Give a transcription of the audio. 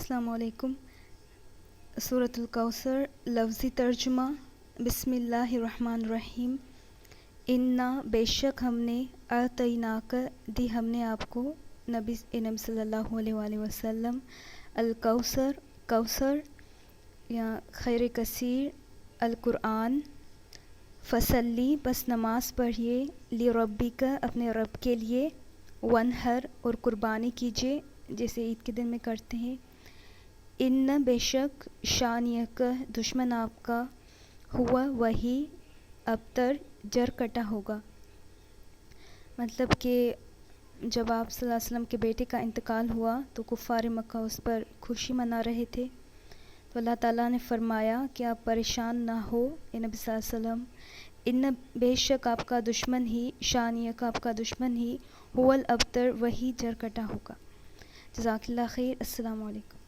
السلام علیکم۔ سورۃ الکوثر لفظی ترجمہ۔ بسم اللہ الرحمن الرحیم۔ انا بے شک ہم نے اعطیناک دی ہم نے آپ کو نبی صلی اللہ علیہ وآلہ وسلم الکوثر کوثر یا خیر کثیر القرآن فصلی بس نماز پڑھیے لربک اپنے رب کے لیے ونہر اور قربانی کیجیے جیسے عید کے دن میں کرتے ہیں۔ ان بے شک شانیک دشمن آپ کا ہوا وہی ابتر جر کٹا ہوگا، مطلب کہ جب آپ صلی اللہ علیہ وسلم کے بیٹے کا انتقال ہوا تو کفار مکہ اس پر خوشی منا رہے تھے، تو اللہ تعالیٰ نے فرمایا کہ آپ پریشان نہ ہو اے نبی صلی اللہ علیہ وسلم، ان بے شک آپ کا دشمن ہی شانیک آپ کا دشمن ہی ہوا الابتر وہی جر کٹا ہوگا۔ جزاک اللہ خیر۔ السلام علیکم۔